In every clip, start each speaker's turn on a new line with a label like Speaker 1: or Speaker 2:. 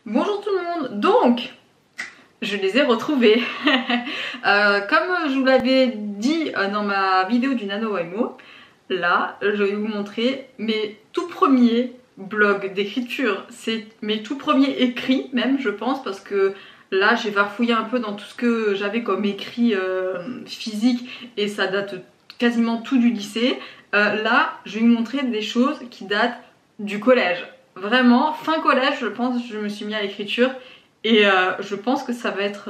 Speaker 1: Bonjour tout le monde. Donc, je les ai retrouvés. Comme je vous l'avais dit dans ma vidéo du NaNoWriMo, là, je vais vous montrer mes tout premiers blogs d'écriture. C'est mes tout premiers écrits même, je pense, parce que là, j'ai farfouillé un peu dans tout ce que j'avais comme écrit physique et ça date quasiment tout du lycée. Là, je vais vous montrer des choses qui datent du collège. Vraiment, fin collège, je pense, je me suis mis à l'écriture et je pense que ça va être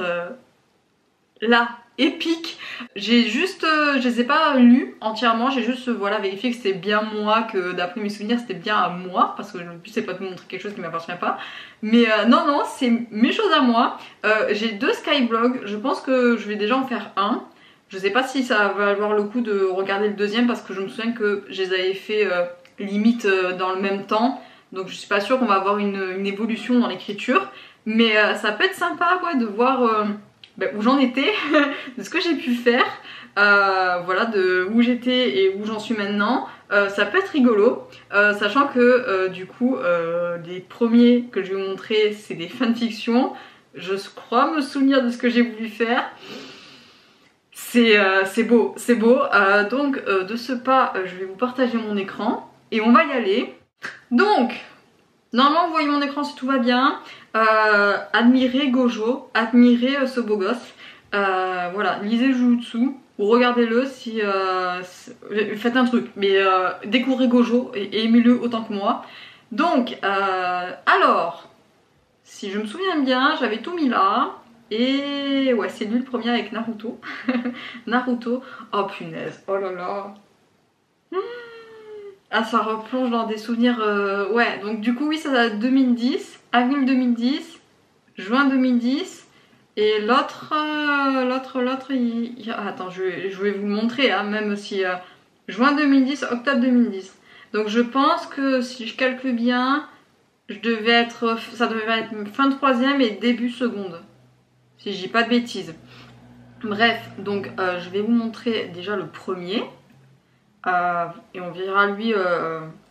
Speaker 1: là, épique. J'ai juste, je les ai pas lus entièrement, j'ai juste voilà, vérifié que c'était bien moi, que d'après mes souvenirs c'était bien à moi, parce que le but c'est pas de vous montrer quelque chose qui m'appartient pas. Mais non, c'est mes choses à moi. J'ai 2 skyblogs, je pense que je vais déjà en faire un. Je sais pas si ça va avoir le coup de regarder le deuxième parce que je me souviens que je les avais fait limite dans le même temps. Donc je suis pas sûre qu'on va avoir une évolution dans l'écriture. Mais ça peut être sympa ouais, de voir où j'en étais, de ce que j'ai pu faire. Voilà, de où j'étais et où j'en suis maintenant. Ça peut être rigolo. Sachant que du coup, les premiers que je vais vous montrer, c'est des fanfictions. Je crois me souvenir de ce que j'ai voulu faire. C'est beau, c'est beau. Donc de ce pas, je vais vous partager mon écran et on va y aller. Donc, normalement vous voyez mon écran si tout va bien. Admirez Gojo, admirez ce beau gosse. Voilà, lisez Jujutsu ou regardez-le si... faites un truc, mais découvrez Gojo et aimez-le autant que moi. Donc, alors, si je me souviens bien, j'avais tout mis là. Et ouais, c'est lui le premier avec Naruto. Naruto. Oh punaise, oh là là. Ah, ça replonge dans des souvenirs. Ouais, donc du coup, oui, ça date 2010, avril 2010, juin 2010. Et l'autre, attends, je vais vous le montrer, hein, même si juin 2010, octobre 2010. Donc je pense que si je calcule bien, ça devait être fin de troisième et début seconde. Si je dis pas de bêtises. Bref, donc je vais vous montrer déjà le premier. Et on verra lui,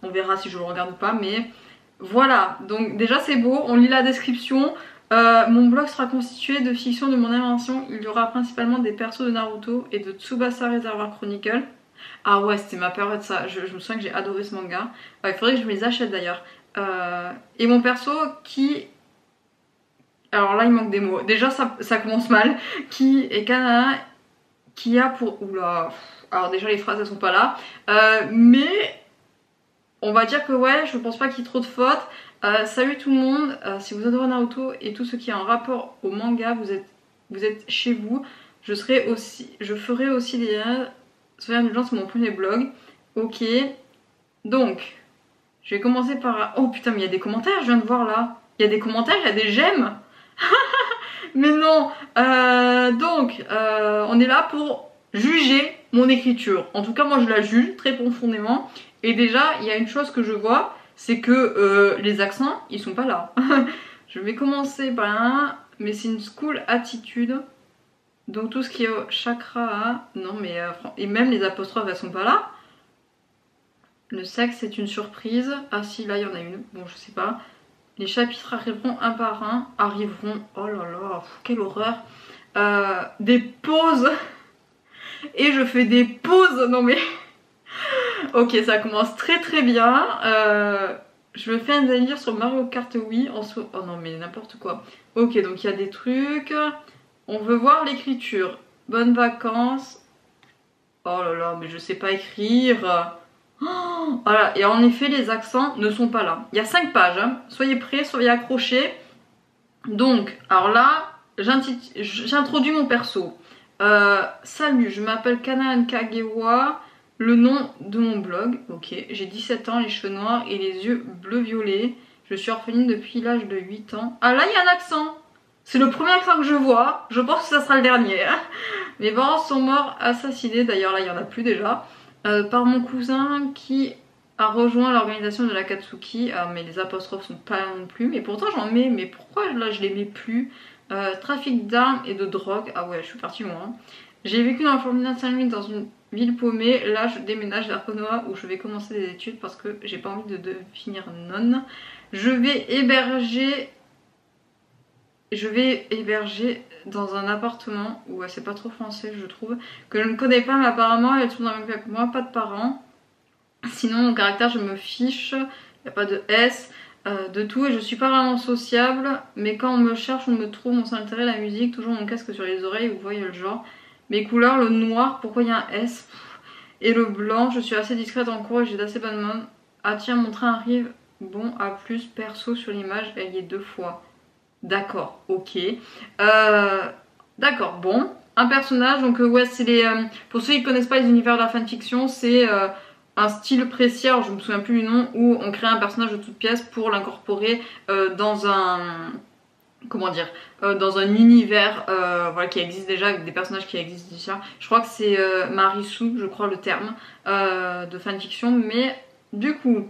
Speaker 1: on verra si je le regarde ou pas, mais voilà, donc déjà c'est beau, on lit la description. Mon blog sera constitué de fiction de mon invention, il y aura principalement des persos de Naruto et de Tsubasa Reservoir Chronicle. Ah ouais, c'était ma période ça, je me souviens que j'ai adoré ce manga. Il faudrait que je me les achète d'ailleurs. Et mon perso qui... Alors là il manque des mots, déjà ça commence mal. Qui est Kanana, qui a pour... Oula... Alors déjà les phrases elles sont pas là, mais on va dire que ouais, je pense pas qu'il y ait trop de fautes. Salut tout le monde, si vous adorez Naruto et tout ce qui est en rapport au manga, vous êtes chez vous. Je ferai aussi des soyez indulgents sur mon premier blog. Ok, donc je vais commencer par... Oh putain mais il y a des commentaires, je viens de voir là. Il y a des commentaires, il y a des j'aime. Mais non, donc on est là pour juger mon écriture. En tout cas moi je la juge très profondément. Et déjà il y a une chose que je vois, c'est que les accents ils sont pas là. Je vais commencer par un, mais c'est une school attitude. Donc tout ce qui est chakra, non mais et même les apostrophes elles sont pas là. Le sexe c'est une surprise. Ah si là il y en a une, bon je sais pas. Les chapitres arriveront un par un, oh là là, quelle horreur. Des pauses. Et je fais des pauses, non mais... Ok, ça commence très très bien. Je me fais un délire sur Mario Kart Wii. Oh non mais n'importe quoi. Ok, donc il y a des trucs. On veut voir l'écriture. Bonnes vacances. Oh là là, mais je sais pas écrire. Oh, voilà, et en effet les accents ne sont pas là. Il y a 5 pages, hein. Soyez prêts, soyez accrochés. Donc, alors là, j'introduis mon perso. Salut, je m'appelle Kanan Kagewa, le nom de mon blog. Ok, j'ai 17 ans, les cheveux noirs et les yeux bleu-violet. Je suis orpheline depuis l'âge de 8 ans. Ah là, il y a un accent. C'est le premier accent que je vois. Je pense que ça sera le dernier. Hein. Mes parents sont morts assassinés. D'ailleurs, là, il n'y en a plus déjà. Par mon cousin qui a rejoint l'organisation de l'Akatsuki. Mais les apostrophes sont pas là non plus. Mais pourtant, j'en mets. Mais pourquoi là, je les mets plus? Trafic d'armes et de drogue. Ah ouais, je suis partie loin. J'ai vécu dans la Formule 5 dans une ville paumée. Là, je déménage vers Konoha où je vais commencer des études parce que j'ai pas envie de finir nonne. Je vais héberger je vais héberger dans un appartement où c'est pas trop français je trouve, que je ne connais pas mais apparemment elle tourne dans le même cas que moi, pas de parents. Sinon mon caractère je me fiche, il n'y a pas de S, de tout et je suis pas vraiment sociable, mais quand on me cherche, on me trouve, mon seul intérêt la musique, toujours mon casque sur les oreilles, vous voyez le genre. Mes couleurs, le noir, pourquoi il y a un S? Et le blanc, je suis assez discrète en cours et j'ai d'assez bonne mode. Ah tiens, mon train arrive. Bon, à plus, perso sur l'image, elle y est 2 fois. D'accord, ok. D'accord, bon. Un personnage, donc ouais, c'est les... pour ceux qui connaissent pas les univers de la fanfiction, c'est un style précis, alors je me souviens plus du nom, où on crée un personnage de toute pièce pour l'incorporer dans un... Comment dire, dans un univers voilà, qui existe déjà, avec des personnages qui existent déjà. Je crois que c'est Marisu, je crois le terme, de fanfiction, mais du coup...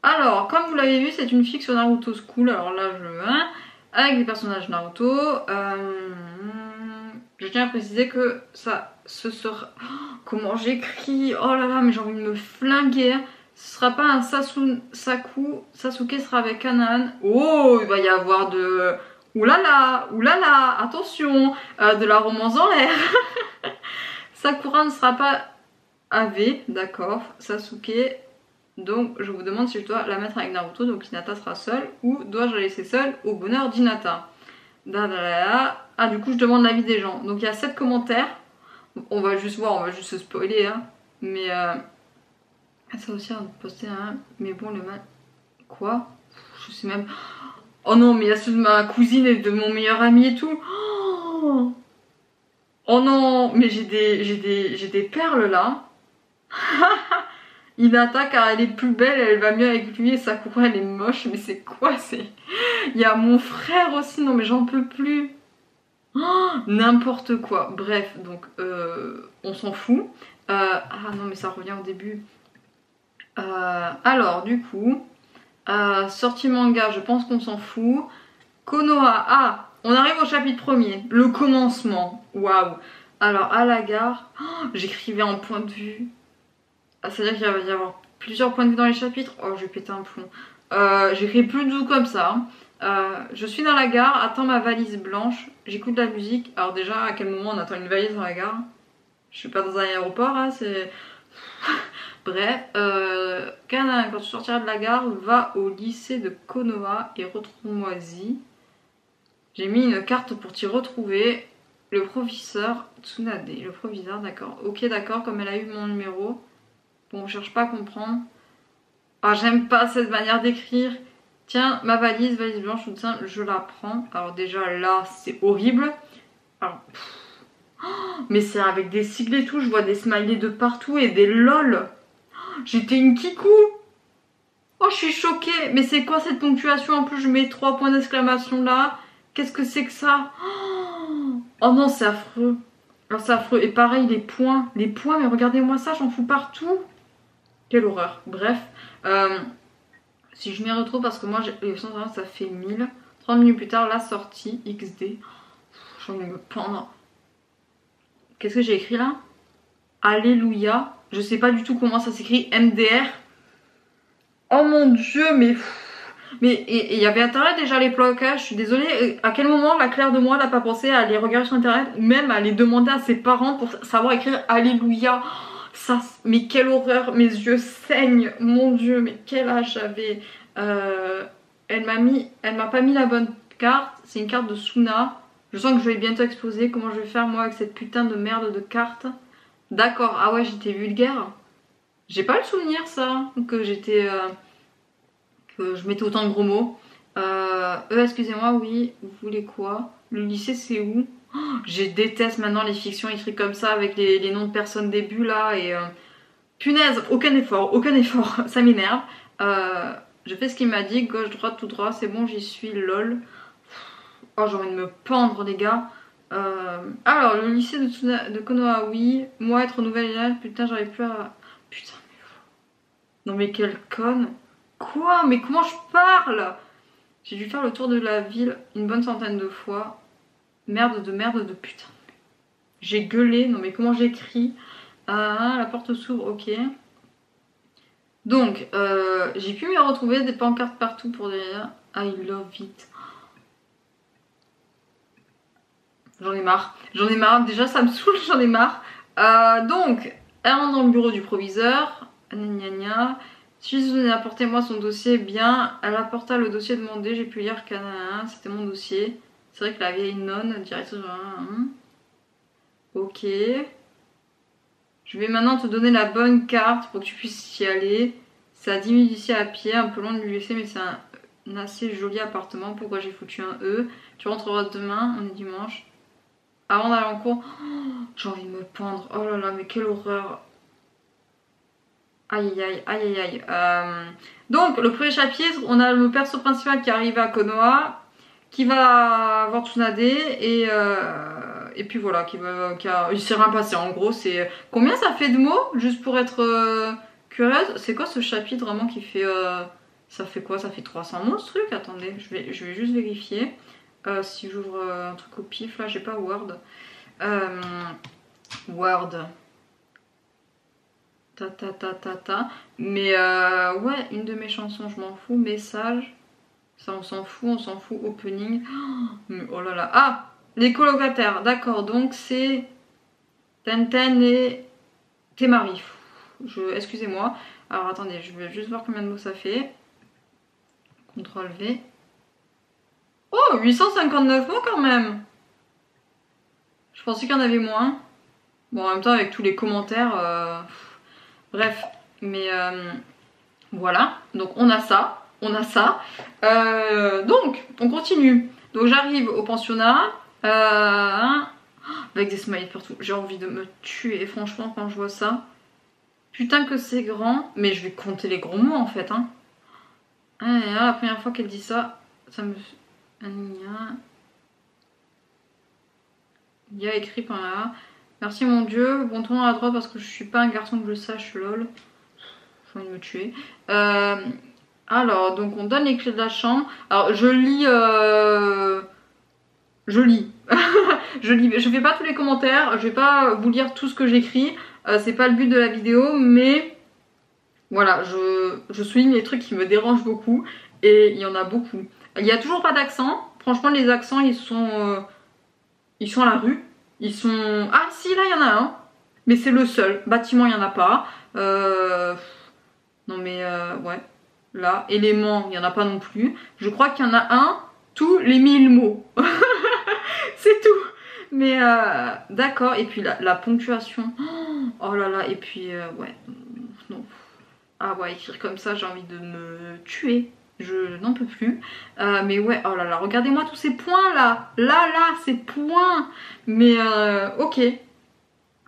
Speaker 1: Alors, comme vous l'avez vu, c'est une fiction Naruto School, alors là je... Hein, avec des personnages Naruto. Je tiens à préciser que ça, ce sera... Oh, comment j'écris, oh là là, mais j'ai envie de me flinguer. Ce sera pas un Sasuke sera avec Kanaan. Oh, il va y avoir de... Oulala, oulala, attention, de la romance en l'air. Sakura ne sera pas Ave, d'accord, Sasuke. Donc je vous demande si je dois la mettre avec Naruto, donc Hinata sera seule, ou dois-je la laisser seule au bonheur d'Hinata. Ah du coup je demande l'avis des gens. Donc il y a 7 commentaires. On va juste voir, on va juste se spoiler. Hein. Mais ça aussi à poster hein. Mais bon le mal... Quoi? Je sais même... Oh non mais il y a ceux de ma cousine et de mon meilleur ami et tout. Oh non mais j'ai des perles là. Hinata car elle est plus belle, elle va mieux avec lui et Sakura elle est moche, mais c'est quoi c'est... Il y a mon frère aussi, non mais j'en peux plus. Oh, n'importe quoi. Bref, donc on s'en fout. Ah non mais ça revient au début. Alors du coup, sortie manga, je pense qu'on s'en fout. Konoha, ah, on arrive au chapitre premier, le commencement. Waouh. Alors à la gare, oh, j'écrivais en point de vue. C'est-à-dire qu'il va y avoir plusieurs points de vue dans les chapitres. Oh, je vais péter un plomb. J'écris plus doux comme ça. Je suis dans la gare, attends ma valise blanche. J'écoute de la musique. Alors déjà, à quel moment on attend une valise dans la gare? Je suis pas dans un aéroport, hein, c'est... Bref, Kana, quand tu sortiras de la gare, va au lycée de Konoha et retrouve-moi-y. J'ai mis une carte pour t'y retrouver. Le professeur Tsunade. Le proviseur, d'accord. Ok, d'accord, comme elle a eu mon numéro. Bon, on cherche pas à comprendre. Ah, j'aime pas cette manière d'écrire. Tiens, ma valise blanche, tiens, je la prends. Alors déjà, là, c'est horrible. Alors, mais c'est avec des sigles et tout. Je vois des smileys de partout et des lol. J'étais une kikou. Oh, je suis choquée. Mais c'est quoi cette ponctuation? En plus, je mets 3 points d'exclamation là. Qu'est-ce que c'est que ça? Oh non, c'est affreux. Alors, c'est affreux. Et pareil, les points. Les points, mais regardez-moi ça, j'en fous partout. Quelle horreur. Bref, si je m'y retrouve, parce que moi, ça fait 1000. 30 minutes plus tard, la sortie XD. J'ai envie de me pendre. Qu'est-ce que j'ai écrit là? Alléluia. Je sais pas du tout comment ça s'écrit. MDR. Oh mon dieu, mais... Mais il y avait internet déjà les blocages. Je suis désolée. À quel moment la Claire de moi n'a pas pensé à les regarder sur internet ou même à les demander à ses parents pour savoir écrire Alléluia? Ça, mais quelle horreur, mes yeux saignent, mon dieu, mais quel âge j'avais. Elle m'a pas mis la bonne carte, c'est une carte de Suna. Je sens que je vais bientôt exploser, comment je vais faire moi avec cette putain de merde de carte. D'accord, ah ouais, j'étais vulgaire. J'ai pas le souvenir ça, que j'étais... que je mettais autant de gros mots. Excusez-moi, oui, vous voulez quoi? Le lycée c'est où? Je déteste maintenant les fictions écrites comme ça avec les noms de personnes début là et punaise, aucun effort, ça m'énerve. Je fais ce qu'il m'a dit, gauche, droite, tout droit, c'est bon, j'y suis, lol. Oh, j'ai envie de me pendre les gars. Alors, le lycée de Konoha, oui. Moi, être nouvelle élève, putain, j'arrive plus à... Putain, mais... Non mais quelle conne. Quoi? Mais comment je parle? J'ai dû faire le tour de la ville une bonne centaine de fois. Merde de putain. J'ai gueulé, non mais comment j'écris? La porte s'ouvre, ok. Donc, j'ai pu m'y retrouver des pancartes partout pour dire I love it. J'en ai marre. J'en ai marre. Déjà, ça me saoule, j'en ai marre. Donc, elle rentre dans le bureau du proviseur. Gna gna gna. Si je venais apporter-moi son dossier, bien. Elle apporta le dossier demandé. J'ai pu lire qu'un c'était mon dossier. C'est vrai que la vieille nonne, directrice. Ok. Je vais maintenant te donner la bonne carte pour que tu puisses y aller. C'est à 10 minutes d'ici à pied, un peu loin de l'UGC, mais c'est un assez joli appartement. Pourquoi j'ai foutu un E? Tu rentreras demain, on est dimanche. Avant d'aller en cours, oh, j'ai envie de me pendre. Oh là là, mais quelle horreur. Aïe aïe aïe aïe aïe. Donc, le premier chapitre, on a le perso principal qui arrive à Konoha, qui va voir Tsunade et puis voilà, il s'est rien passé. En gros, c'est combien ça fait de mots, juste pour être curieuse. C'est quoi ce chapitre vraiment qui fait ça fait quoi? Ça fait 300 mots ce truc? Attendez, je vais juste vérifier. Si j'ouvre un truc au pif, là j'ai pas Word. Word. Ta. Mais ouais, une de mes chansons, je m'en fous. Message. Ça on s'en fout. Opening. Oh là là. Ah, les colocataires, d'accord, donc c'est Tenten et Temari. Excusez-moi. Alors attendez, je vais juste voir combien de mots ça fait. CTRL V. Oh, 859 mots quand même. Je pensais qu'il y en avait moins. Bon, en même temps, avec tous les commentaires... Bref, mais voilà. Donc on a ça. Donc, on continue. Donc j'arrive au pensionnat. Avec des smileys partout. J'ai envie de me tuer, franchement, quand je vois ça. Putain que c'est grand. Mais je vais compter les gros mots, en fait. Hein. Et là, la première fois qu'elle dit ça, ça me... Il y a écrit par là. Merci mon Dieu. Bon, tourne à droite parce que je suis pas un garçon que je sache, lol. J'ai envie de me tuer. Alors, donc on donne les clés de la chambre. Alors, je lis... Je lis. Je fais pas tous les commentaires. Je vais pas vous lire tout ce que j'écris. C'est pas le but de la vidéo, mais... Voilà, je souligne les trucs qui me dérangent beaucoup. Et il y en a beaucoup. Il n'y a toujours pas d'accent. Franchement, les accents, ils sont à la rue. Ils sont... Ah si, là, il y en a un. Mais c'est le seul. Bâtiment, il n'y en a pas. Non mais, ouais. Là, élément, il n'y en a pas non plus. Je crois qu'il y en a un tous les 1000 mots. C'est tout. Mais, d'accord. Et puis, la ponctuation. Oh là là. Et puis, ouais. Non. Ah ouais, écrire comme ça, j'ai envie de me tuer. Je n'en peux plus. Mais ouais, oh là là, regardez-moi tous ces points là. Là, ces points. Mais ok.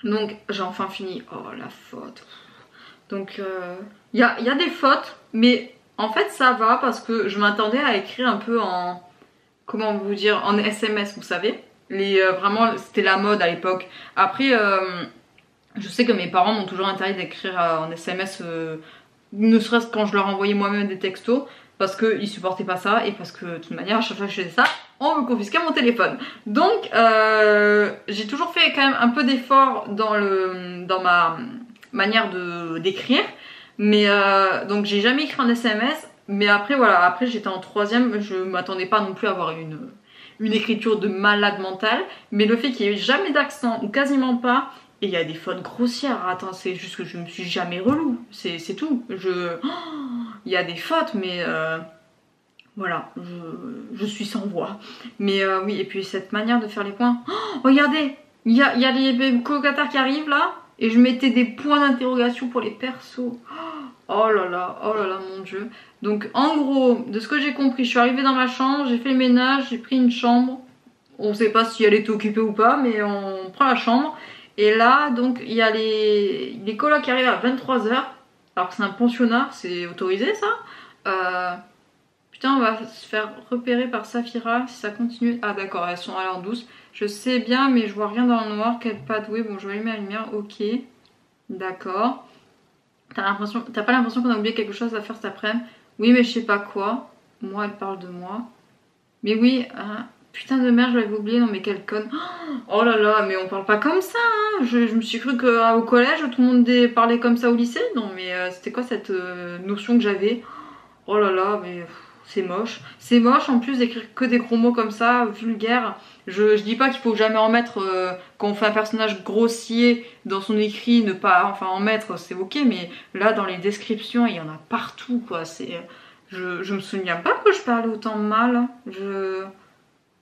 Speaker 1: Donc, j'ai enfin fini. Oh, la faute. Donc, il y a des fautes. Mais en fait, ça va parce que je m'attendais à écrire un peu en... Comment vous dire? En SMS, vous savez. Vraiment, c'était la mode à l'époque. Après, je sais que mes parents m'ont toujours interdit d'écrire en SMS... ne serait-ce quand je leur envoyais moi-même des textos parce qu'ils supportaient pas ça et parce que de toute manière à chaque fois que je faisais ça on me confisquait mon téléphone. Donc j'ai toujours fait quand même un peu d'effort dans ma manière d'écrire, mais donc j'ai jamais écrit en SMS, mais après voilà, après j'étais en troisième, je m'attendais pas non plus à avoir une écriture de malade mentale, mais le fait qu'il y ait jamais d'accent ou quasiment pas. Et il y a des fautes grossières. Attends, c'est juste que je me suis jamais relou. C'est tout. Il y a des fautes, mais voilà, je suis sans voix. Mais oui, et puis cette manière de faire les points. Oh, regardez, il y a les colocataires qui arrivent là. Et je mettais des points d'interrogation pour les persos. Oh là là, mon Dieu. Donc en gros, de ce que j'ai compris, je suis arrivée dans ma chambre, j'ai fait le ménage, j'ai pris une chambre. On sait pas si elle était occupée ou pas, mais on prend la chambre. Et là, donc, il y a les colocs qui arrivent à 23 h, alors que c'est un pensionnat, c'est autorisé ça. Putain, on va se faire repérer par Saphira si ça continue. Ah d'accord, elles sont à l'heure douce. Je sais bien, mais je vois rien dans le noir. Quelle pas douée. Bon, je vais allumer la lumière, ok. D'accord. T'as pas l'impression qu'on a oublié quelque chose à faire cet après-midi? Oui, mais je sais pas quoi. Moi, elle parle de moi. Mais oui, hein. Putain de merde, je l'avais oublié, non mais quelle conne. Oh là là, mais on parle pas comme ça, hein. Je me suis cru qu'au collège, tout le monde parlait comme ça au lycée. Non mais c'était quoi cette notion que j'avais? Oh là là, mais c'est moche. C'est moche en plus d'écrire que des gros mots comme ça, vulgaires. Je dis pas qu'il faut jamais en mettre quand on fait un personnage grossier dans son écrit, ne pas enfin en mettre, c'est ok, mais là dans les descriptions il y en a partout quoi. Je me souviens pas que je parlais autant mal.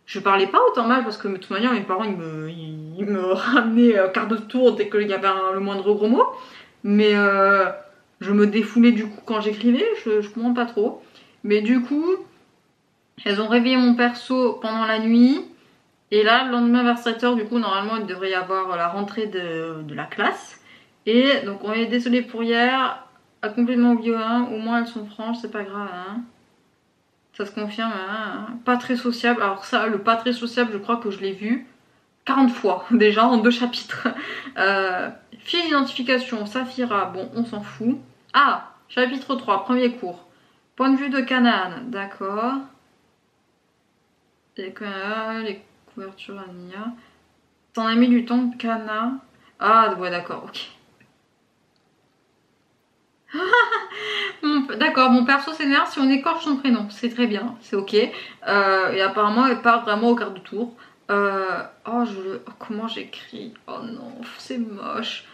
Speaker 1: Je parlais pas autant mal parce que de toute manière mes parents ils me ramenaient quart de tour dès qu'il y avait le moindre gros mot. Mais je me défoulais du coup quand j'écrivais, je comprends pas trop. Mais du coup, elles ont réveillé mon perso pendant la nuit. Et là, le lendemain vers 7h, du coup, normalement, il devrait y avoir la rentrée de la classe. Et donc, on est désolé pour hier. A complètement oublié un. Au moins, elles sont franches, c'est pas grave. Hein. Ça se confirme. Hein. Pas très sociable. Alors ça, le pas très sociable, je crois que je l'ai vu 40 fois déjà en 2 chapitres. Fiche d'identification, Saphira, bon, on s'en fout. Ah, chapitre 3, premier cours. Point de vue de Canaan, d'accord. Les couvertures Ania. T'en as mis du temps, Cana. Ah, ouais, d'accord, ok. D'accord, mon perso s'énerve si on écorche son prénom, c'est très bien, c'est ok. Et apparemment, elle part vraiment au quart de tour. Comment j'écris? Oh non, c'est moche.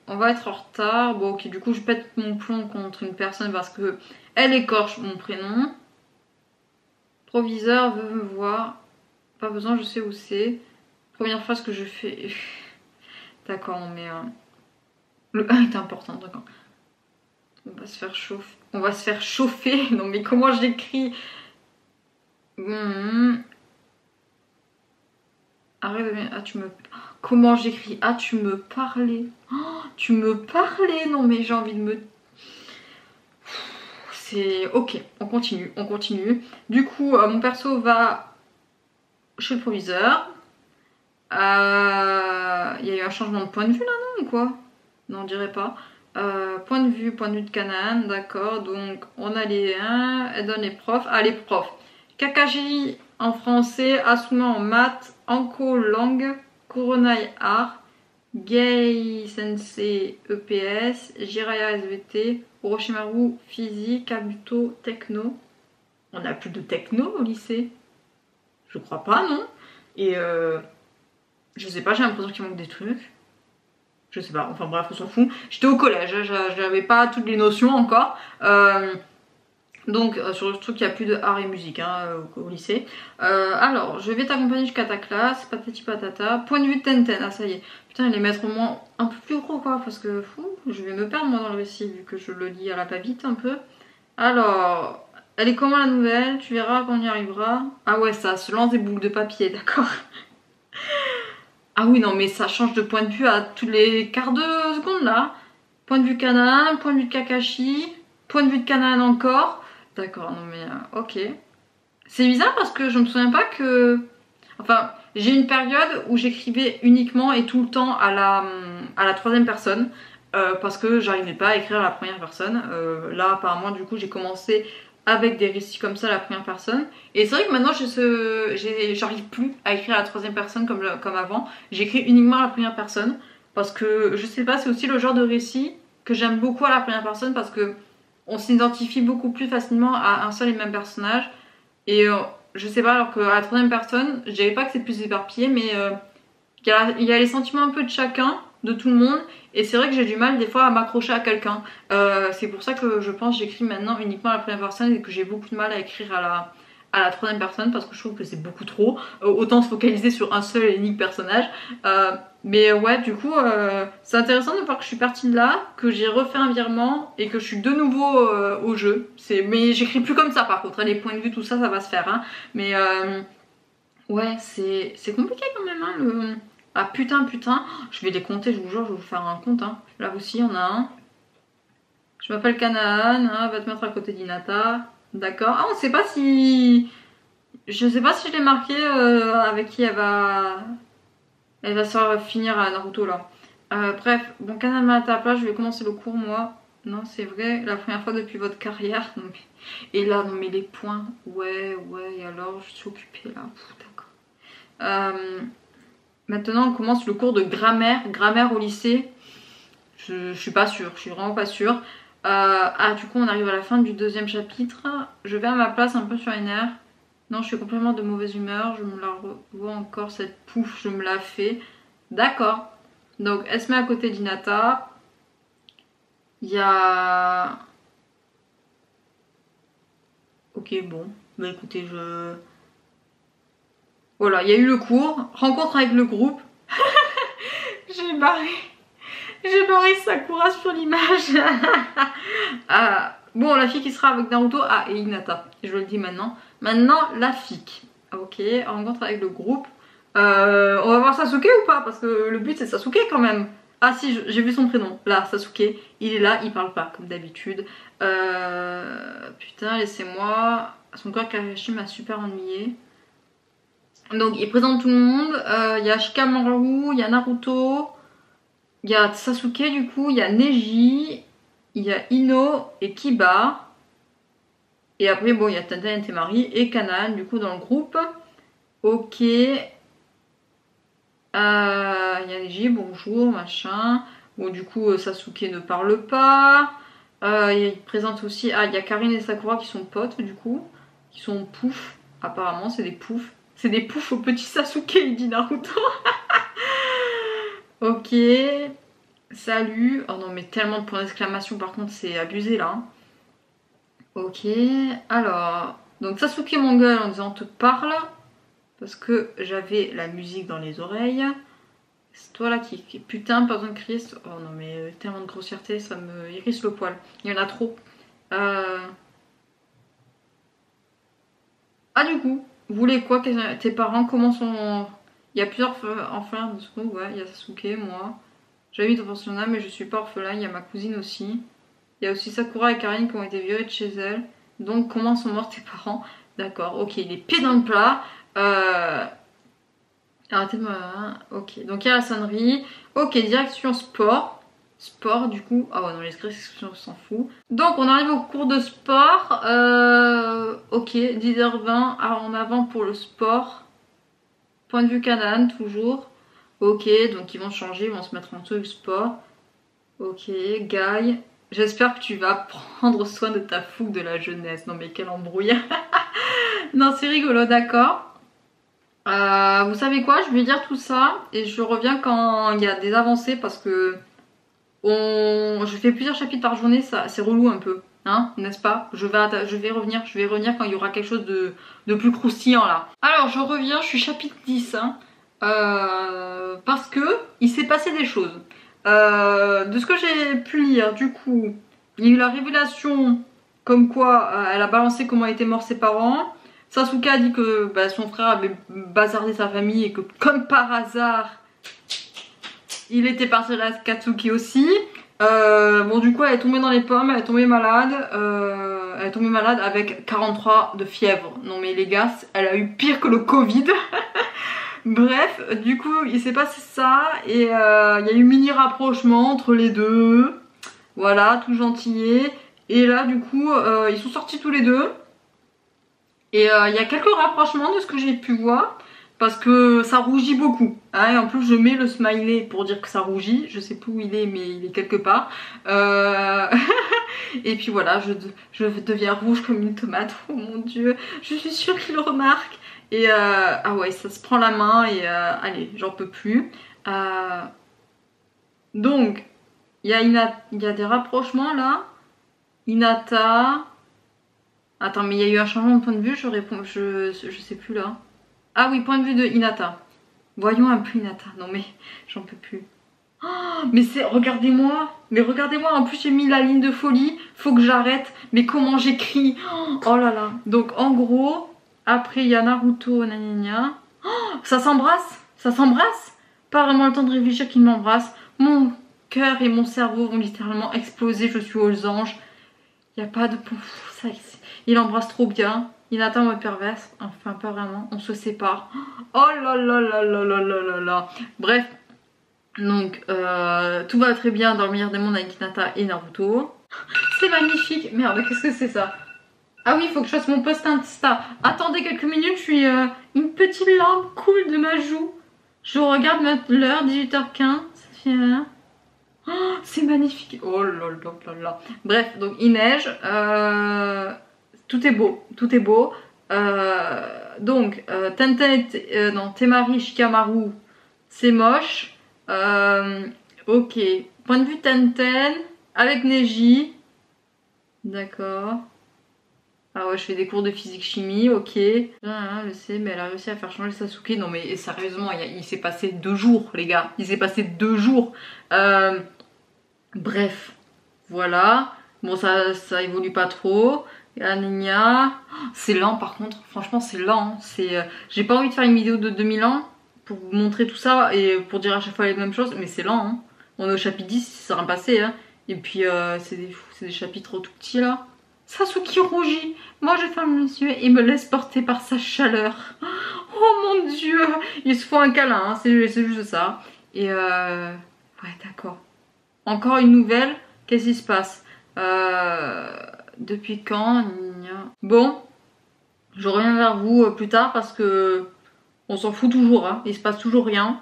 Speaker 1: On va être en retard. Bon, ok, du coup, je pète mon plomb contre une personne parce que elle écorche mon prénom. Proviseur veut me voir. Pas besoin, je sais où c'est. Première phrase que je fais. D'accord, mais le 1 est important, d'accord. On va se faire chauffer. On va se faire chauffer. Non, mais comment j'écris? Arrête de... Ah, tu me... Comment j'écris? Ah, tu me parlais. Oh, tu me parlais. Non, mais j'ai envie de me... C'est... Ok, on continue, on continue. Du coup, mon perso va chez le proviseur. Il y a eu un changement de point de vue là, non, ou quoi? Non, on dirait pas. Point de vue de Canaan, d'accord. Donc, on a les 1, elle donne les profs. Ah, les profs. Kakashi en français, Asuna en maths, Anko langue, Kuronai art, Gei sensei EPS, Jiraya SVT, Orochimaru physique, Kabuto techno. On n'a plus de techno au lycée? Je crois pas, non? Et je sais pas, j'ai l'impression qu'il manque des trucs. Je sais pas, enfin bref, on s'en fout. J'étais au collège, j'avais pas toutes les notions encore. Donc sur le truc, il n'y a plus de art et musique hein, au lycée. Alors, je vais t'accompagner jusqu'à ta classe, patati patata. Point de vue de Tenten, ah ça y est. Putain, les mettre au moins un peu plus gros quoi, parce que fou, je vais me perdre moi dans le récit vu que je le lis à la va-vite un peu. Alors, elle est comment la nouvelle? Tu verras quand on y arrivera. Ah ouais, ça se lance des boules de papier, d'accord. Ah oui, non, mais ça change de point de vue à tous les quarts de seconde là. Point de vue Canaan, point de vue de Kakashi, point de vue de Canaan encore. D'accord, non mais ok. C'est bizarre parce que je me souviens pas que... Enfin, j'ai une période où j'écrivais uniquement et tout le temps à la troisième personne. Parce que j'arrivais pas à écrire à la première personne. Là, apparemment, du coup, j'ai commencé avec des récits comme ça à la première personne. Et c'est vrai que maintenant, j'arrive plus à écrire à la troisième personne comme avant. J'écris uniquement à la première personne. Parce que, je sais pas, c'est aussi le genre de récit que j'aime beaucoup à la première personne parce que on s'identifie beaucoup plus facilement à un seul et même personnage. Et je sais pas, alors qu'à la troisième personne, je dirais pas que c'est plus éparpillé, mais il y a les sentiments un peu de chacun, de tout le monde. Et c'est vrai que j'ai du mal des fois à m'accrocher à quelqu'un. C'est pour ça que je pense que j'écris maintenant uniquement à la première personne et que j'ai beaucoup de mal à écrire à la troisième personne parce que je trouve que c'est beaucoup trop. Autant se focaliser sur un seul et unique personnage. Mais ouais, du coup, c'est intéressant de voir que je suis partie de là, que j'ai refait un virement et que je suis de nouveau au jeu. Mais j'écris plus comme ça par contre, hein, les points de vue, tout ça, ça va se faire. Hein. Mais ouais, c'est compliqué quand même. Hein, Ah putain, je vais les compter, je vous jure, je vais vous faire un compte. Hein. Là aussi, il y en a un. Je m'appelle Canaan, hein, va te mettre à côté d'Hinata. D'accord. Ah, on sait pas si... Je sais pas si je l'ai marqué avec qui elle va se finir à Naruto là. Bref, bon, Canaan m'a à ta place, je vais commencer le cours moi. Non, c'est vrai, la première fois depuis votre carrière. Non, mais... Et là, non mais les points. Ouais, et alors, je suis occupée là. D'accord. Maintenant, on commence le cours de grammaire au lycée. Je suis pas sûre, je suis vraiment pas sûre. Ah, du coup, on arrive à la fin du deuxième chapitre. Je vais à ma place un peu sur les nerfs. Non, je suis complètement de mauvaise humeur. Je me la revois encore, cette pouffe, je me la fais. D'accord. Donc, elle se met à côté d'Hinata. Il y a... Ok, bon. Bah écoutez, Voilà, il y a eu le cours. Rencontre avec le groupe. J'ai barré. J'ai barré Sakura sur l'image. Ah, bon, la fille qui sera avec Naruto. Ah, et Hinata. Je le dis maintenant. Maintenant, la FIC. Ok, rencontre avec le groupe. On va voir Sasuke ou pas? Parce que le but c'est Sasuke quand même. Ah si, j'ai vu son prénom. Là, Sasuke. Il est là, il parle pas comme d'habitude. Putain, laissez-moi. Son corps Kakashi m'a super ennuyé. Donc il présente tout le monde. Il y a Shikamaru, il y a Naruto. Il y a Sasuke du coup, il y a Neji, il y a Ino et Kiba. Et après bon il y a Tenten et Temari et Kanan du coup dans le groupe. Ok. Il y a Neji, bonjour, machin. Bon du coup Sasuke ne parle pas. Il présente aussi... Ah il y a Karine et Sakura qui sont potes du coup. Qui sont poufs. Apparemment c'est des poufs. C'est des poufs au petit Sasuke, il dit Naruto. Ok, salut. Oh non, mais tellement de points d'exclamation, par contre, c'est abusé là. Ok, alors. Donc Sasuke m'engueule en disant te parle. Parce que j'avais la musique dans les oreilles. C'est toi là qui. Putain, pas besoin de crier. Oh non, mais tellement de grossièreté, ça me hérisse le poil. Il y en a trop. Ah, du coup, vous voulez quoi? Tes parents, comment sont. Il y a plusieurs orphelins de ce coup, ouais, il y a Sasuke, moi. J'habite au pensionnat, mais je suis pas orphelin, il y a ma cousine aussi. Il y a aussi Sakura et Karine qui ont été violées de chez elles. Donc, comment sont morts tes parents? D'accord, ok, les pieds dans le plat. Arrêtez de me... Ok, donc il y a la sonnerie. Ok, direction sport. Sport, du coup... Ah ouais, non, les inscriptions, on s'en fout. Donc, on arrive au cours de sport. Ok, 10h20 en avant pour le sport. Point de vue Kanan, toujours. Ok, donc ils vont changer, ils vont se mettre en truc sport. Ok, Guy. J'espère que tu vas prendre soin de ta fougue de la jeunesse. Non mais quelle embrouille. Non, c'est rigolo, d'accord. Vous savez quoi, je vais dire tout ça et je reviens quand il y a des avancées parce que je fais plusieurs chapitres par journée, ça c'est relou un peu. Hein, n'est-ce pas? Je vais revenir quand il y aura quelque chose de plus croustillant là. Alors je reviens, je suis chapitre 10 hein, parce que il s'est passé des choses. De ce que j'ai pu lire, du coup, il y a eu la révélation comme quoi elle a balancé comment étaient morts ses parents. Sasuke a dit que bah, son frère avait bazardé sa famille et que comme par hasard, il était parti à la Katsuki aussi. Bon du coup elle est tombée dans les pommes, elle est tombée malade. Elle est tombée malade avec 43 de fièvre. Non mais les gars, elle a eu pire que le Covid. Bref, du coup il s'est passé ça et il y a eu mini rapprochement entre les deux. Voilà, tout gentillet. Et là du coup ils sont sortis tous les deux. Et il y a quelques rapprochements de ce que j'ai pu voir. Parce que ça rougit beaucoup. Hein, et en plus je mets le smiley pour dire que ça rougit. Je sais plus où il est mais il est quelque part. Et puis voilà, je deviens rouge comme une tomate. Oh mon dieu, je suis sûre qu'il le remarque. Et ah ouais, ça se prend la main et allez, j'en peux plus. Donc, il y a des rapprochements là. Hinata. Attends, mais il y a eu un changement de point de vue, je réponds, je sais plus là. Ah oui, point de vue de Hinata. Voyons un peu Hinata. Non mais, j'en peux plus. Oh, mais c'est, regardez-moi. Mais regardez-moi, en plus j'ai mis la ligne de folie. Faut que j'arrête. Mais comment j'écris? Oh là là. Donc en gros, après il y a Naruto, nanana. Oh, ça s'embrasse. Ça s'embrasse. Pas vraiment le temps de réfléchir qu'il m'embrasse. Mon cœur et mon cerveau vont littéralement exploser. Je suis aux anges. Il n'y a pas de... Ça, il embrasse trop bien. Hinata en mode perverse. Enfin, pas vraiment. On se sépare. Oh là là là là là là là là. Bref. Donc, tout va très bien dans le meilleur des mondes avec Hinata et Naruto. C'est magnifique. Merde, qu'est-ce que c'est ça? Ah oui, il faut que je fasse mon post Insta. Attendez quelques minutes, je suis... une petite larme coule de ma joue. Je regarde l'heure, 18h15. Ça fait... Oh, c'est magnifique. Oh là là là là. Bref, donc il neige. Tout est beau. Tout est beau. Donc, Tenten et non, Temari Shikamaru, c'est moche. Ok. Point de vue Tenten, avec Neji. D'accord. Ah ouais, je fais des cours de physique-chimie, ok. Je sais, mais elle a réussi à faire changer Sasuke. Non mais sérieusement, il s'est passé 2 jours, les gars. Il s'est passé 2 jours. Bref, voilà. Bon, ça évolue pas trop. La Nina. C'est lent par contre, franchement c'est lent. J'ai pas envie de faire une vidéo de 2000 ans pour vous montrer tout ça et pour dire à chaque fois les mêmes choses, mais c'est lent. Hein. On est au chapitre 10, c'est rien passé. Hein. Et puis c'est des chapitres tout petits là. Sasuke rougit. Moi je ferme les yeux et me laisse porter par sa chaleur. Oh mon dieu. Ils se font un câlin, hein. C'est juste ça. Et ouais d'accord. Encore une nouvelle. Qu'est-ce qui se passe depuis quand? Bon, je reviens vers vous plus tard parce que on s'en fout toujours, hein. Il se passe toujours rien.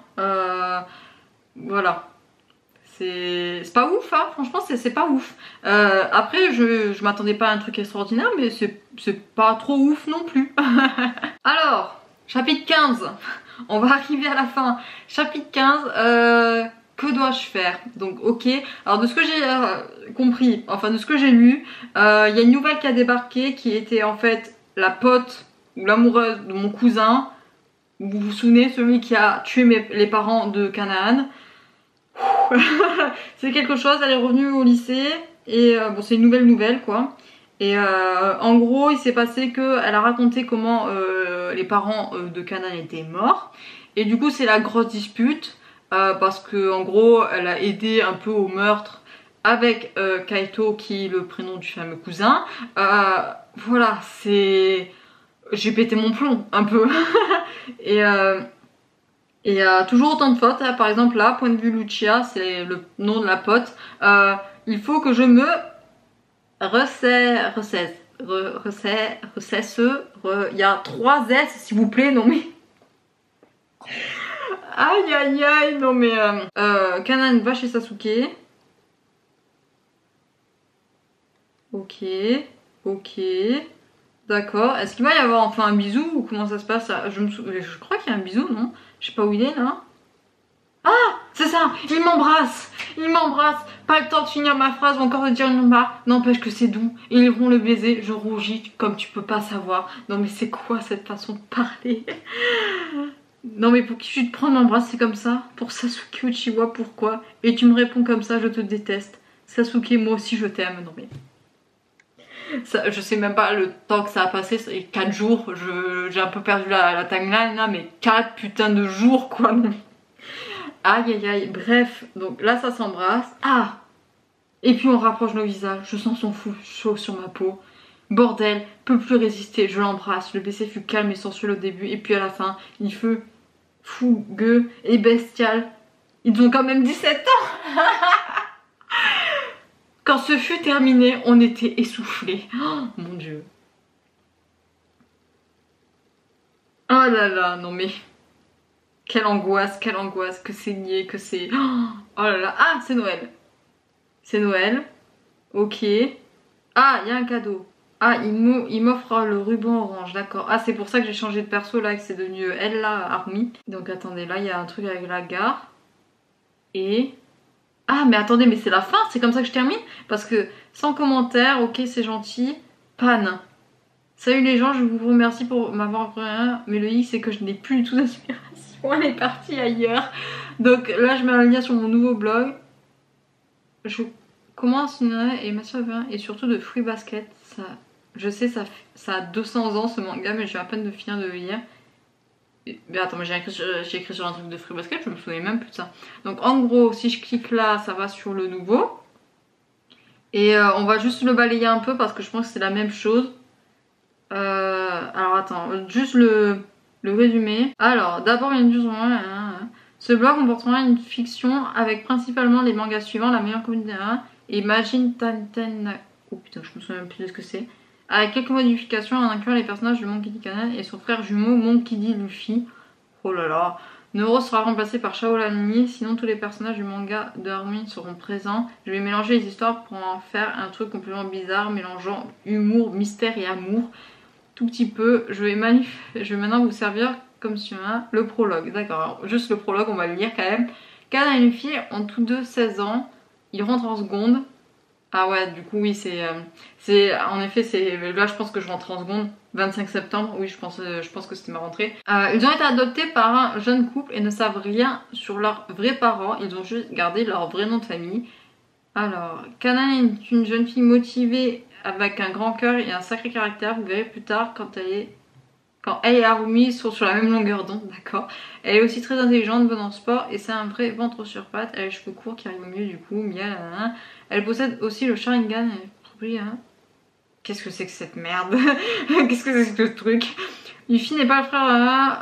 Speaker 1: Voilà. C'est pas ouf, hein. Franchement, c'est pas ouf. Après, je m'attendais pas à un truc extraordinaire, mais c'est pas trop ouf non plus. Alors, chapitre 15. On va arriver à la fin. Chapitre 15. Que dois-je faire? Donc ok, alors de ce que j'ai compris, enfin de ce que j'ai lu, il y a une nouvelle qui a débarqué qui était en fait la pote ou l'amoureuse de mon cousin. Vous vous souvenez, celui qui a tué les parents de Kanaan. C'est quelque chose, elle est revenue au lycée et bon c'est une nouvelle quoi. Et en gros il s'est passé que elle a raconté comment les parents de Kanaan étaient morts. Et du coup c'est la grosse dispute. Parce que en gros elle a aidé un peu au meurtre avec Kaito qui est le prénom du fameux cousin. Voilà, j'ai pété mon plomb un peu. et toujours autant de fautes, hein. Par exemple là, point de vue Lucia, c'est le nom de la pote. Il faut que je me recesse. Il y a 3 S s'il vous plaît, non mais... Aïe aïe aïe, non mais Kanaan va chez Sasuke. Ok, ok, d'accord. Est-ce qu'il va y avoir enfin un bisou ou comment ça se passe? Je crois qu'il y a un bisou, non? Je sais pas où il est là. Ah, c'est ça, il m'embrasse. Pas le temps de finir ma phrase ou encore de dire une barre. N'empêche que c'est doux. Ils vont le baiser, je rougis comme tu peux pas savoir. Non mais c'est quoi cette façon de parler? Non mais pour qui tu te prends m'embrasser comme ça? Pour Sasuke Uchiwa, pourquoi? Et tu me réponds comme ça, je te déteste. Sasuke, moi aussi je t'aime. Non mais... Ça, je sais même pas le temps que ça a passé, c'est 4 jours. J'ai un peu perdu la timeline là, mais 4 putains de jours quoi. Non. Aïe aïe aïe, bref. Donc là ça s'embrasse. Ah! Et puis on rapproche nos visages, je sens son fou chaud sur ma peau. Bordel, peut plus résister, je l'embrasse. Le baiser fut calme et sensuel au début, et puis à la fin, il fut fougueux et bestial. Ils ont quand même 17 ans. Quand ce fut terminé, on était essoufflés. Oh mon dieu. Oh là là, non mais... quelle angoisse, que c'est niais, que c'est... Oh là là, ah c'est Noël. C'est Noël. Ok. Ah, il y a un cadeau. Ah, il m'offre le ruban orange, d'accord. Ah, c'est pour ça que j'ai changé de perso là, que c'est devenu elle là, Army. Donc attendez, là il y a un truc avec la gare. Et... ah, mais attendez, mais c'est la fin, c'est comme ça que je termine? Parce que, sans commentaire, ok, c'est gentil. Panne. Salut les gens, je vous remercie pour m'avoir appris rien, mais le hic c'est que je n'ai plus du tout d'inspiration, elle est partie ailleurs. Donc là, je mets un lien sur mon nouveau blog. Je commence une et ma soeur et surtout de Fruit Basket. Ça, je sais, ça a 200 ans ce manga, mais je viens à peine de finir de le lire. Mais attends, mais j'ai écrit sur un truc de Fruit Basket, je me souviens même plus de ça. Donc en gros, si je clique là, ça va sur le nouveau. Et on va juste le balayer un peu parce que je pense que c'est la même chose. Alors attends, juste le résumé. Alors, d'abord, il y a une ce blog comportera une fiction avec principalement les mangas suivants, la meilleure communauté et Imagine Tanten. Oh putain, je me souviens même plus de ce que c'est. Avec quelques modifications en incluant les personnages de Monkey D. Kanaan et son frère jumeau Monkey D. Luffy. Oh là là. Noro sera remplacé par Shaolani, sinon tous les personnages du manga de Harmony seront présents. Je vais mélanger les histoires pour en faire un truc complètement bizarre, mélangeant humour, mystère et amour. Tout petit peu, je vais maintenant vous servir comme sur le prologue. D'accord, juste le prologue, on va le lire quand même. Kana et Luffy ont tous deux 16 ans, ils rentrent en seconde. Ah ouais, du coup oui, en effet, là je pense que je rentre en seconde, 25 septembre, oui je pense que c'était ma rentrée. Ils ont été adoptés par un jeune couple et ne savent rien sur leurs vrais parents, ils ont juste gardé leur vrai nom de famille. Alors, Kana est une jeune fille motivée avec un grand cœur et un sacré caractère, vous verrez plus tard quand elle et Harumi sont sur la même longueur d'onde, d'accord. Elle est aussi très intelligente, bonne en sport et c'est un vrai ventre sur pattes. Elle a les cheveux courts qui arrivent au milieu du cou, miel, Elle possède aussi le Sharingan. Qu'est-ce que c'est que cette merde? Qu'est-ce que c'est que ce truc? Luffy n'est pas le frère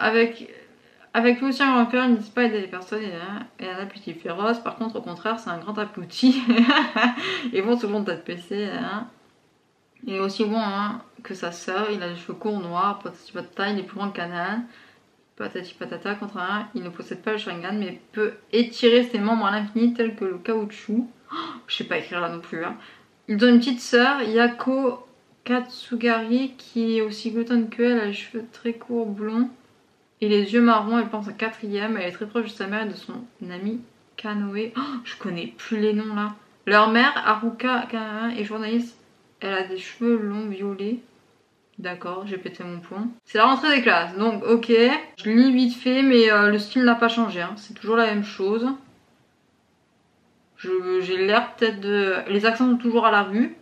Speaker 1: avec lui aussi un grand cœur, il n'hésite pas à aider les personnes et un appétit féroce. Par contre, au contraire, c'est un grand abruti. Et bon, tout le monde t'a de PC. Il est aussi bon que sa sœur, il a les cheveux courts noirs, patati patata, il est plus grand que Kanan. Patati patata, contre il ne possède pas le Sharingan, mais peut étirer ses membres à l'infini, tel que le caoutchouc. Je sais pas écrire là non plus. Ils ont une petite sœur, Yako Katsugari, qui est aussi gloutonne qu'elle, elle a les cheveux très courts, blonds et les yeux marrons. Elle pense en quatrième, elle est très proche de sa mère et de son amie Kanoe. Je connais plus les noms là. Leur mère, Haruka Kana, est journaliste. Elle a des cheveux longs violets. D'accord, j'ai pété mon plomb. C'est la rentrée des classes, donc ok. Je lis vite fait, mais le style n'a pas changé. C'est toujours la même chose. J'ai l'air peut-être de... Les accents sont toujours à la rue.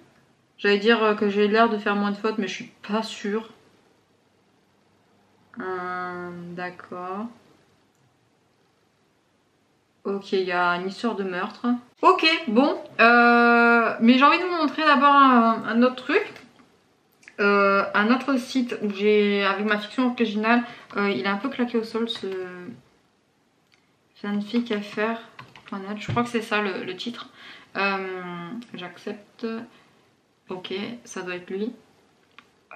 Speaker 1: J'allais dire que j'ai l'air de faire moins de fautes, mais je suis pas sûre. D'accord. Ok, il y a une histoire de meurtre. Ok, bon. Mais j'ai envie de vous montrer d'abord un autre truc. Un autre site où j'ai, avec ma fiction originale, il est un peu claqué au sol, ce fanficaffaire.net. Je crois que c'est ça le titre. J'accepte. Ok, ça doit être lui.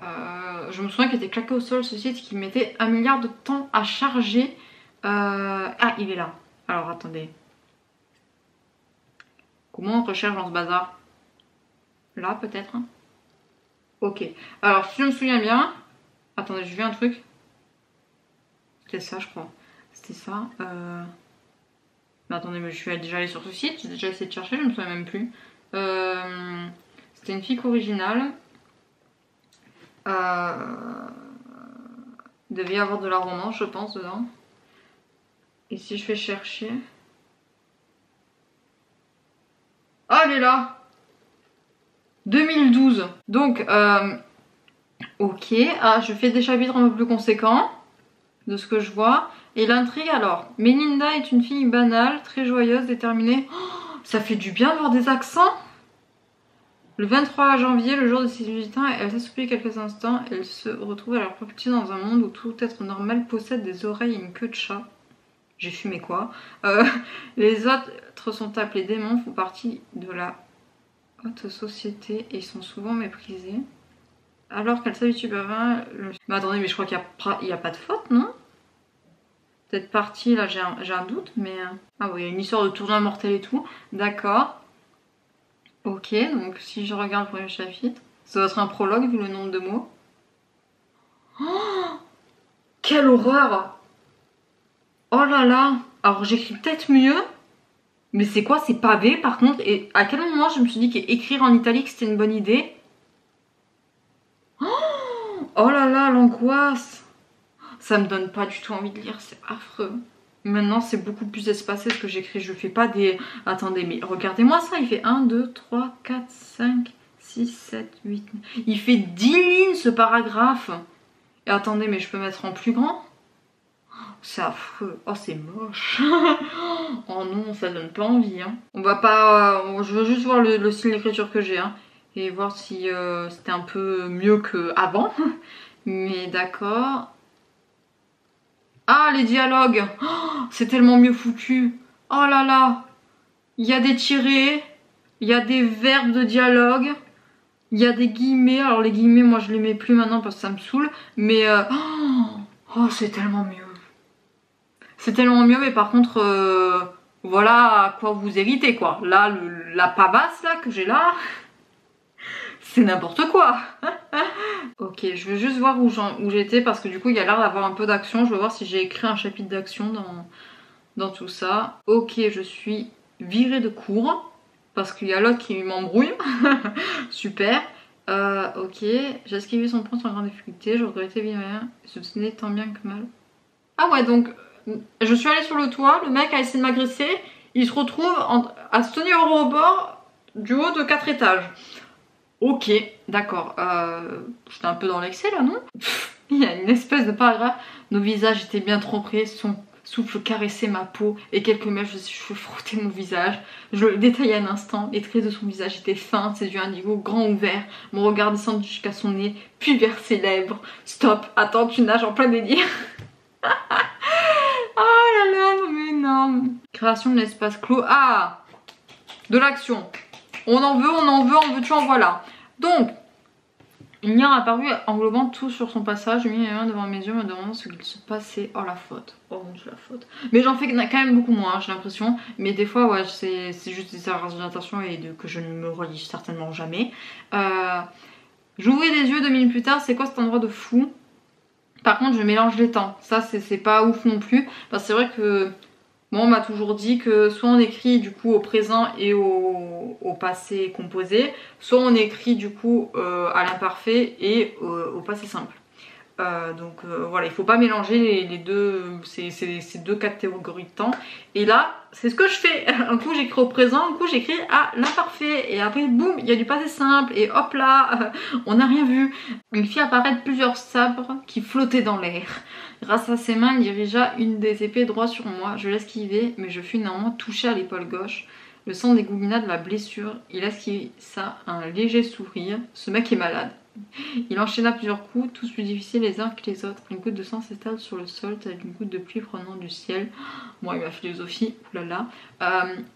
Speaker 1: Je me souviens qu'il était claqué au sol ce site qui mettait 1 milliard de temps à charger. Ah, il est là. Alors attendez. Comment on recherche dans ce bazar? Là peut-être. Ok. Alors si je me souviens bien. Attendez, j'ai vu un truc. C'était ça je crois. C'était ça. Mais attendez, mais je suis déjà allée sur ce site. J'ai déjà essayé de chercher, je me souviens même plus. C'était une fic originale. Il devait y avoir de la romance je pense dedans. Et si je fais chercher... Ah, elle est là 2012. Donc, ok. Ah, je fais des chapitres un peu plus conséquents de ce que je vois. Et l'intrigue alors. Melinda est une fille banale, très joyeuse, déterminée. Oh, ça fait du bien de voir des accents. Le 23 janvier, le jour de ses 18 ans, elle s'assoupit quelques instants. Elle se retrouve alors propulsée dans un monde où tout être normal possède des oreilles et une queue de chat. J'ai fumé quoi. Les autres sont appelés démons, font partie de la haute société et sont souvent méprisés. Alors qu'elle s'habitue pas. Mais attendez, mais je crois qu'il n'y a pas de faute, non? Peut-être partie, là j'ai un doute, mais... Ah oui, il y a une histoire de tournoi mortel et tout. D'accord. Ok, donc si je regarde le premier chapitre, ça doit être un prologue vu le nombre de mots. Oh, quelle horreur! Oh là là! Alors j'écris peut-être mieux, mais c'est quoi? C'est pavé par contre. Et à quel moment je me suis dit qu'écrire en italique c'était une bonne idée? Oh là là, l'angoisse! Ça me donne pas du tout envie de lire, c'est affreux. Maintenant c'est beaucoup plus espacé ce que j'écris. Je fais pas des... Attendez, mais regardez-moi ça, il fait 1, 2, 3, 4, 5, 6, 7, 8... Il fait 10 lignes ce paragraphe. Et attendez, mais je peux mettre en plus grand? C'est affreux. Oh, c'est moche. Oh non, ça donne pas envie. On va pas... je veux juste voir le style d'écriture que j'ai. Et voir si c'était un peu mieux qu'avant. Mais d'accord. Ah, les dialogues. Oh, c'est tellement mieux foutu. Oh là là. Il y a des tirés. Il y a des verbes de dialogue. Il y a des guillemets. Alors les guillemets, moi je les mets plus maintenant parce que ça me saoule. Mais... oh, c'est tellement mieux. c'est tellement mieux, mais par contre, voilà à quoi vous héritez quoi. Là, la pavasse là que j'ai là, c'est n'importe quoi. Ok, je veux juste voir où j'étais parce que du coup il y a l'air d'avoir un peu d'action. Je veux voir si j'ai écrit un chapitre d'action dans tout ça. Ok, je suis virée de cours parce qu'il y a l'autre qui m'embrouille. Super. Ok, j'ai esquivé son point sans grande difficulté. Je regrettais bien. Ce n'est tant bien que mal. Ah ouais, donc je suis allée sur le toit. Le mec a essayé de m'agresser. Il se retrouve à se tenir au rebord du haut de 4 étages. Ok, d'accord. J'étais un peu dans l'excès là, non? Il y a une espèce de paragraphe. Nos visages étaient bien trempés, son souffle caressait ma peau et quelques mèches de ses cheveux frottaient mon visage. Je le détaillais un instant. Les traits de son visage étaient fins, ses yeux indigo grands ouverts, mon regard descendu jusqu'à son nez, puis vers ses lèvres. Stop, attends, tu nages en plein délire. Oh là là, mais non. Création de l'espace clos. Ah, de l'action. On en veut, en veux-tu, en voilà. Donc, il y a apparu englobant tout sur son passage. J'ai mis mes mains devant mes yeux me demandant ce qu'il se passait. Oh la faute. Oh mon dieu, la faute. Mais j'en fais quand même beaucoup moins, hein, j'ai l'impression. Mais des fois, ouais, c'est juste des erreurs d'orientation et que je ne me relis certainement jamais. J'ouvrais les yeux 2 minutes plus tard. C'est quoi cet endroit de fou? Par contre, je mélange les temps. Ça, c'est pas ouf non plus. Parce que c'est vrai que moi, on m'a toujours dit que soit on écrit du coup au présent et au passé composé, soit on écrit du coup à l'imparfait et au passé simple. Voilà, il faut pas mélanger les deux, ces deux catégories de temps. Et là, c'est ce que je fais. Un coup j'écris au présent, un coup j'écris à l'imparfait. Et après, boum, il y a du passé simple. Et hop là, on n'a rien vu. Il fit apparaître plusieurs sabres qui flottaient dans l'air. Grâce à ses mains, il dirigea une des épées droit sur moi. Je l'esquivai, mais je fus néanmoins touchée à l'épaule gauche. Le sang dégoulina de la blessure. Il esquissa un léger sourire. Ce mec est malade. Il enchaîna plusieurs coups, tous plus difficiles les uns que les autres. Une goutte de sang s'étale sur le sol, telle une goutte de pluie prenant du ciel. Moi et ma philosophie, oulala.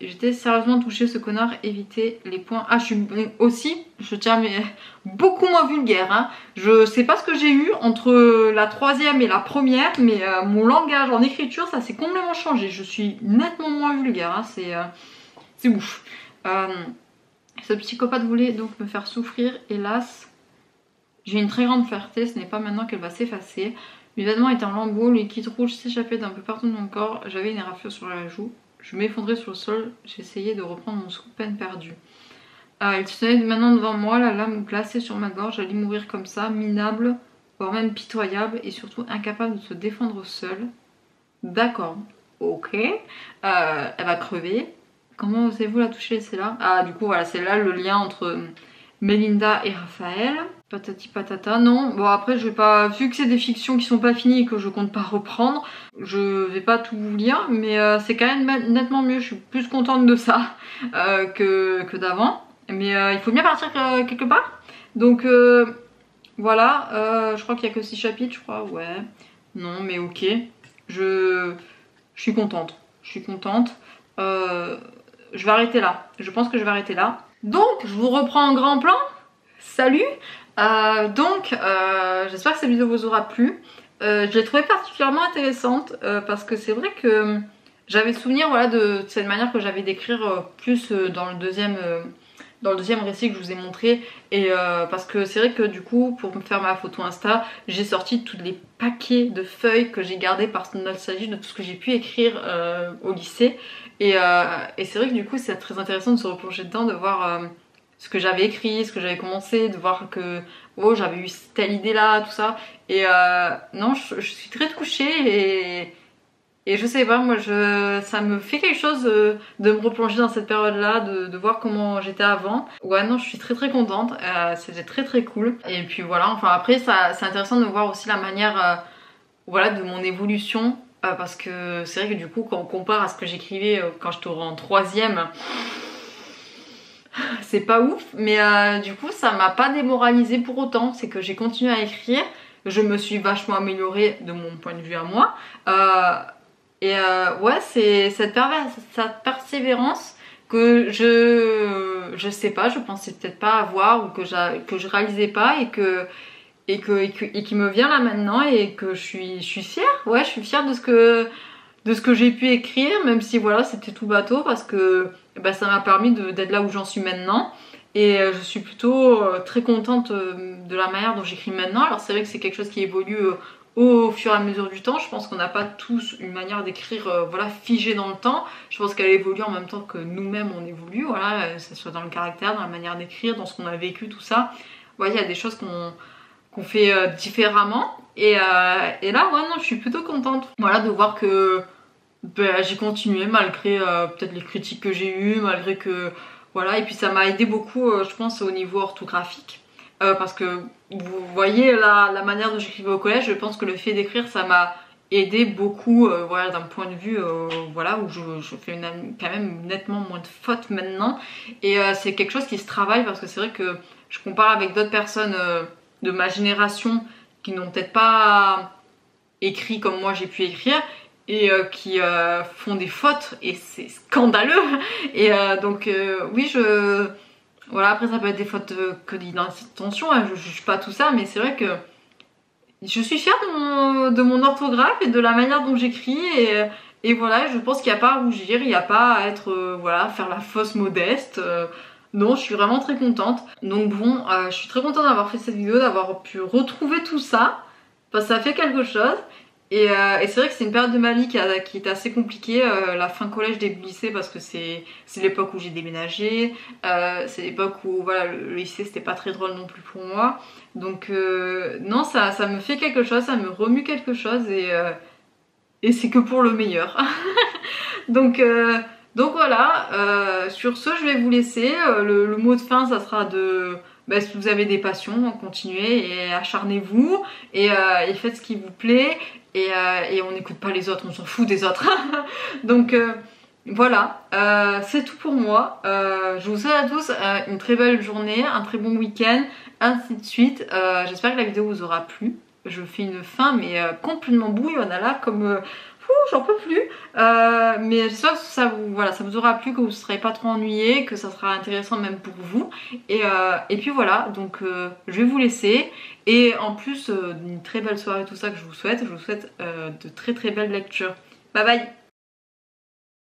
Speaker 1: J'étais sérieusement touchée, ce connard évitait les points. Ah, je suis aussi, je tiens, mais beaucoup moins vulgaire. Hein. Je sais pas ce que j'ai eu entre la troisième et la première, mais mon langage en écriture, ça s'est complètement changé. Je suis nettement moins vulgaire. Hein. C'est ouf. Ce psychopathe voulait donc me faire souffrir, hélas. J'ai une très grande fierté, ce n'est pas maintenant qu'elle va s'effacer. Mes vêtements étaient en lambeaux, le liquide rouge s'échappait d'un peu partout de mon corps, j'avais une éraflure sur la joue. Je m'effondrais sur le sol, j'essayais de reprendre mon souffle peine perdu. Il se tenait maintenant devant moi, la lame glacée sur ma gorge, j'allais mourir comme ça, minable, voire même pitoyable, et surtout incapable de se défendre seule. D'accord, ok. Elle va crever. Comment osez-vous la toucher, c'est là? Ah, du coup, voilà, c'est là le lien entre Melinda et Raphaël. Patati patata, non. Bon, après, je vais pas. Vu que c'est des fictions qui sont pas finies et que je compte pas reprendre, je vais pas tout vous lire, mais c'est quand même nettement mieux. Je suis plus contente de ça que d'avant. Mais il faut bien partir quelque part. Donc voilà, je crois qu'il y a que 6 chapitres, je crois. Ouais. Non, mais ok. Je suis contente. Je suis contente. Je vais arrêter là. Je pense que je vais arrêter là. Donc, je vous reprends en grand plan. Salut. J'espère que cette vidéo vous aura plu. Je l'ai trouvée particulièrement intéressante parce que c'est vrai que j'avais souvenir voilà, de cette manière que j'avais d'écrire plus dans le deuxième récit que je vous ai montré. Et parce que c'est vrai que du coup, pour me faire ma photo Insta, j'ai sorti tous les paquets de feuilles que j'ai gardées par nostalgie de tout ce que j'ai pu écrire au lycée. Et c'est vrai que du coup, c'est très intéressant de se replonger dedans, de voir ce que j'avais écrit, ce que j'avais commencé, de voir que oh, j'avais eu telle idée là, tout ça. Et non, je suis très touchée et je sais pas, moi ça me fait quelque chose de me replonger dans cette période là, de voir comment j'étais avant. Ouais, non, je suis très contente, c'était très cool. Et puis voilà, enfin après c'est intéressant de voir aussi la manière voilà, de mon évolution. Parce que c'est vrai que du coup quand on compare à ce que j'écrivais quand j'étais en troisième, c'est pas ouf, mais du coup ça m'a pas démoralisée pour autant, c'est que j'ai continué à écrire, je me suis vachement améliorée de mon point de vue à moi, ouais, c'est cette persévérance que je sais pas, je pensais peut-être pas avoir ou que je réalisais pas et qui me vient là maintenant et que je suis fière, ouais, je suis fière de ce que de ce que j'ai pu écrire, même si voilà c'était tout bateau parce que bah, ça m'a permis d'être là où j'en suis maintenant. Et je suis plutôt très contente de la manière dont j'écris maintenant. Alors c'est vrai que c'est quelque chose qui évolue au fur et à mesure du temps. Je pense qu'on n'a pas tous une manière d'écrire voilà, figée dans le temps. Je pense qu'elle évolue en même temps que nous-mêmes on évolue, voilà, que ce soit dans le caractère, dans la manière d'écrire, dans ce qu'on a vécu, tout ça. Ouais, il y a des choses qu'on fait différemment. Et là, ouais, non, je suis plutôt contente. Voilà, de voir que ben, j'ai continué malgré peut-être les critiques que j'ai eues, malgré que... Voilà, et puis ça m'a aidé beaucoup, je pense, au niveau orthographique. Parce que vous voyez la manière dont j'écrivais au collège, je pense que le fait d'écrire, ça m'a aidé beaucoup, voilà, d'un point de vue, voilà, où je fais quand même nettement moins de fautes maintenant. Et c'est quelque chose qui se travaille parce que c'est vrai que je compare avec d'autres personnes de ma génération qui n'ont peut-être pas écrit comme moi j'ai pu écrire et qui font des fautes et c'est scandaleux. Et donc oui, voilà, après ça peut être des fautes que d'intention, hein, je juge pas tout ça, mais c'est vrai que je suis fière de mon orthographe et de la manière dont j'écris et voilà, je pense qu'il n'y a pas à rougir, il n'y a pas à être, voilà, faire la fausse modeste. Non, je suis vraiment très contente. Donc bon, je suis très contente d'avoir fait cette vidéo, d'avoir pu retrouver tout ça. Parce que ça fait quelque chose. Et c'est vrai que c'est une période de ma vie qui est assez compliquée, la fin collège, début lycée, parce que c'est l'époque où j'ai déménagé, c'est l'époque où voilà, le lycée c'était pas très drôle non plus pour moi. Donc non, ça me fait quelque chose, ça me remue quelque chose et c'est que pour le meilleur. donc, donc voilà, sur ce je vais vous laisser, le mot de fin ça sera de... Bah, si vous avez des passions, continuez et acharnez-vous et faites ce qui vous plaît et on n'écoute pas les autres, on s'en fout des autres. Donc voilà, c'est tout pour moi. Je vous souhaite à tous une très belle journée, un très bon week-end, ainsi de suite. J'espère que la vidéo vous aura plu. Je fais une fin mais complètement bouillonne là comme... j'en peux plus, mais j'espère que ça vous, voilà, ça vous aura plu, que vous ne serez pas trop ennuyés, que ça sera intéressant même pour vous. Et puis voilà, donc je vais vous laisser. Et en plus d'une très belle soirée, tout ça que je vous souhaite de très très belles lectures. Bye bye.